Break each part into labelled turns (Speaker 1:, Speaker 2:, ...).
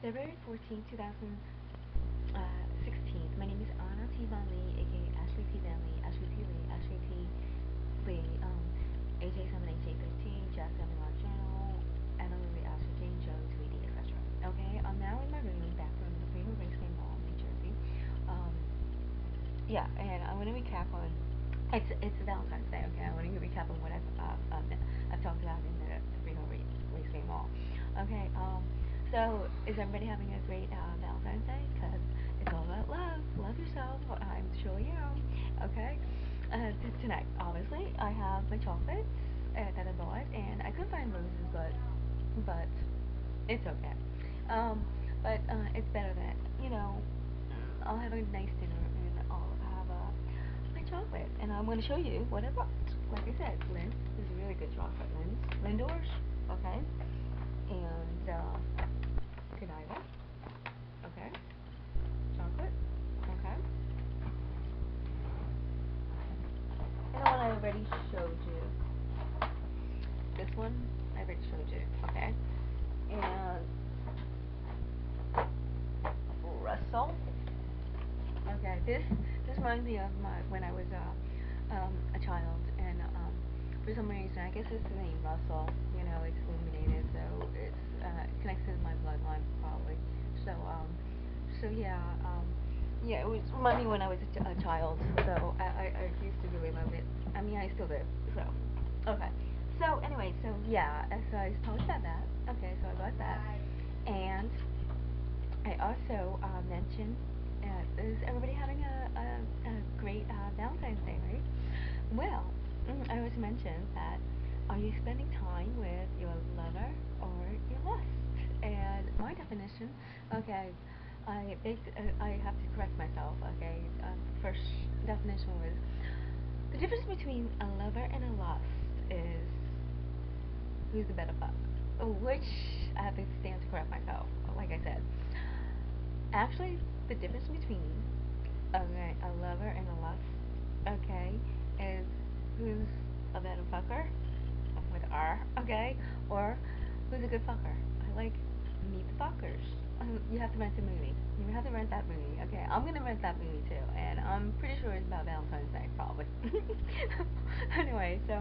Speaker 1: February 14, 2016. My name is Anna T Lee, aka Ashley T Lee, Ashley T Lee, Ashley T Lee, aj7-lj13, jaz7-lj channel, annalilyashleyjane, tweety, etc. Okay, I'm now in my room, back from the Freehold Raceway Mall, New Jersey. Yeah, and I want to recap on. It's Valentine's Day. Okay, I want to recap on what I've talked about in the Freehold Raceway Mall. Okay, so is everybody having a great Valentine's Day? Because it's all about love. Love yourself. I'm sure you know. Okay. Tonight, obviously, I have my chocolates that I bought, and I couldn't find roses, but it's okay. It's better that I'll have a nice dinner and I'll have my chocolate, and I'm going to show you what I bought. Like I said, Lindt is a really good chocolate. Lindor's, okay, and Godiva, okay, chocolate, okay, and the one I already showed you. This one I already showed you, okay, and Russell. Okay, this reminds me of when I was a child, and for some reason, I guess it's the name Russell. It's illuminated, so it's connected to my bloodline probably. So yeah, yeah, it was remind me when I was a child. So I used to really love it. I mean, I still do. So okay. So anyway, so yeah, so I talked about that. Okay, so I got that, and I also mentioned, is everybody having a great Valentine's Day, right? Well, I always mentioned that, are you spending time with your lover or your lust? And my definition, okay, I have to correct myself, okay? First definition was, the difference between a lover and a lust is who's the better fuck. Which I have to stand to correct myself, like I said. Actually, the difference between a lover and a lust, okay, is who's a better fucker with R, okay, or who's a good fucker. I like Meet the Fuckers. You have to rent the movie. You have to rent that movie. Okay, I'm gonna rent that movie too, and I'm pretty sure it's about Valentine's Day, probably. Anyway, so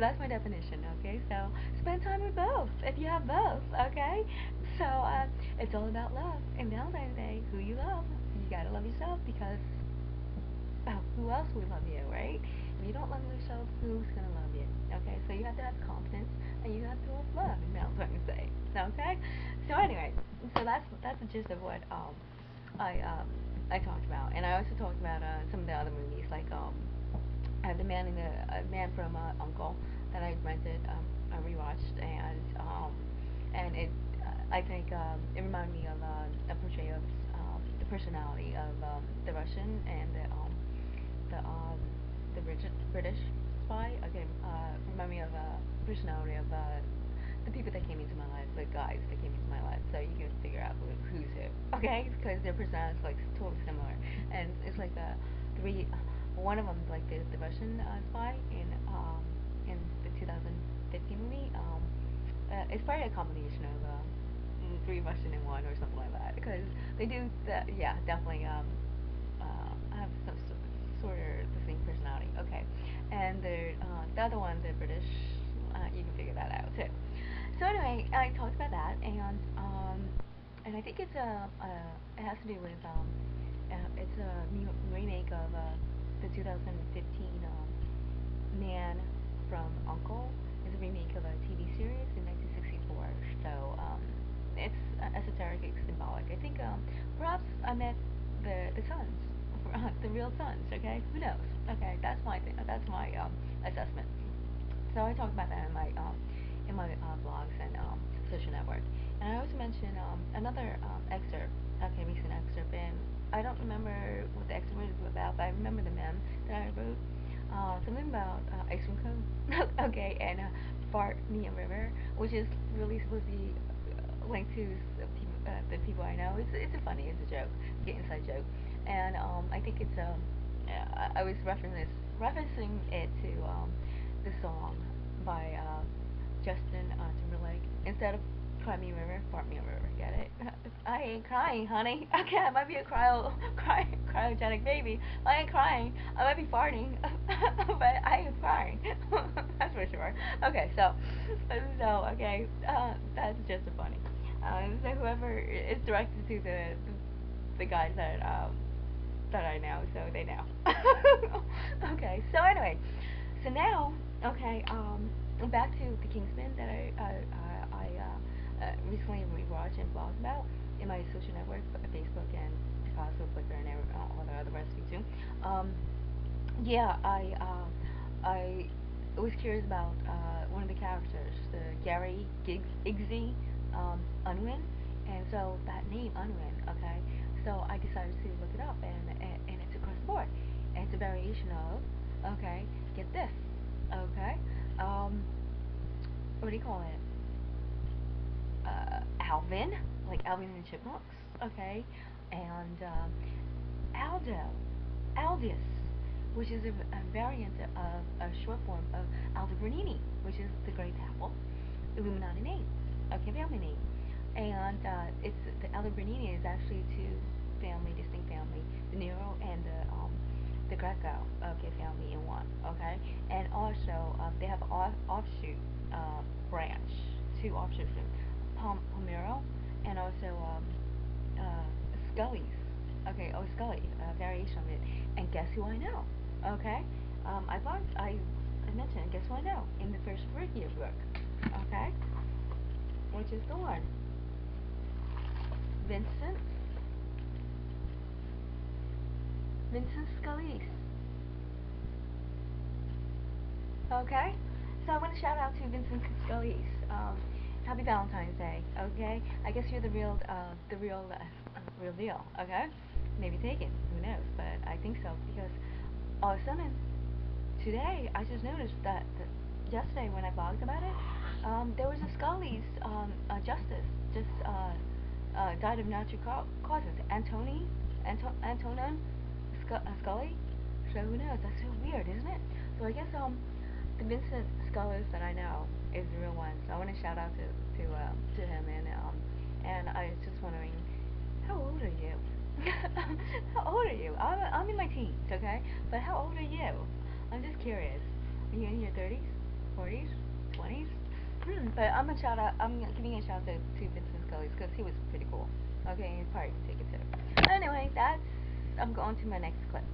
Speaker 1: that's my definition. Okay, so spend time with both if you have both. Okay, so it's all about love. And Valentine's Day, who you love, you gotta love yourself, because who else would love you, right? If you don't love yourself, who's gonna love you? Okay, so you have to have confidence, and you have to have love in Valentine's Day. Okay, so anyway, so that's the gist of what I talked about, and I also talked about some of the other movies, like the man from Uncle that I rented, I rewatched, and it I think it reminded me of a portrayal of the personality of the Russian and the um, the British spy. Okay, remind me of personality of the people that came into my life, the guys that came into my life. So you can figure out who's who. Okay, because their personalities like totally similar, and it's like three. One of them is like the Russian spy in the 2015 movie. It's probably a combination of three Russian and one, or something like that, because they do yeah, definitely have some sort of the same personality. Okay, and the other one, the British, you can figure that out too. So anyway, I talked about that, and I think it has to do with it's a remake of the 2015 Man from Uncle. Is a remake of a TV series in 1964. So it's esoteric, it's symbolic. I think perhaps I met the sons, the real sons. Okay, who knows? Okay, that's my assessment. So I talk about that in my blogs and social network. And I also mentioned another excerpt, okay, recent excerpt, and I don't remember what the excerpt was about, but I remember the meme that I wrote. Something about ice cream cone, okay, and Fart Me a River, which is really supposed to be linked to the people I know. It's a funny, it's a joke, get inside joke, and I think it's I was referencing it to the song by Justin Timberlake, instead of cry me a river, fart me a river. Get it? I ain't crying, honey. Okay, I might be a cryogenic baby. I ain't crying. I might be farting, but I ain't crying. That's for sure. Okay, so okay, that's just funny. So whoever is directed to the guys that I know, so they know. Okay, so anyway, so now, okay, back to the Kingsman that I recently rewatched and blogged about in my social network, Facebook and also Flickr and all the other recipe too. Yeah, I was curious about one of the characters, the Gary Iggsy Unwin, and so that name Unwin, okay. So I decided to look it up, and it's across the board. And it's a variation of, okay, get this, okay, what do you call it? Alvin, like Alvin and the Chipmunks, okay, and Aldous, which is a variant of a short form of Aldo Bernini, which is the Great Apple Illuminati name, okay, family name. And it's the Aldo Bernini is actually distinct family, the Nero and the Greco, okay, family in one, okay. And also they have offshoot branch, two offshoots, Palmero, and also Scully's. Okay, Scully, variation of it. And guess who I know? Okay, I mentioned, guess who I know in the first review book? Okay, which is the one, Vincent Scalise. Okay, so I want to shout out to Vincent Scalise. Happy Valentine's Day. Okay, I guess you're the real deal. Okay, maybe take it. Who knows? But I think so because all of a sudden today I just noticed that yesterday when I blogged about it, there was a Scully's justice just died of natural causes. Antonin Scully. So who knows? That's so weird, isn't it? So I guess the Vincent Scholars that I know is the real one. So I want to shout out to him, and I was just wondering, how old are you? How old are you? I'm in my teens, okay? But how old are you? I'm just curious. Are you in your 30s, 40s, 20s? But I'm giving a shout out to Vincent Scully because he was pretty cool. Okay, he's probably take it too. Anyway, I'm going to my next clip.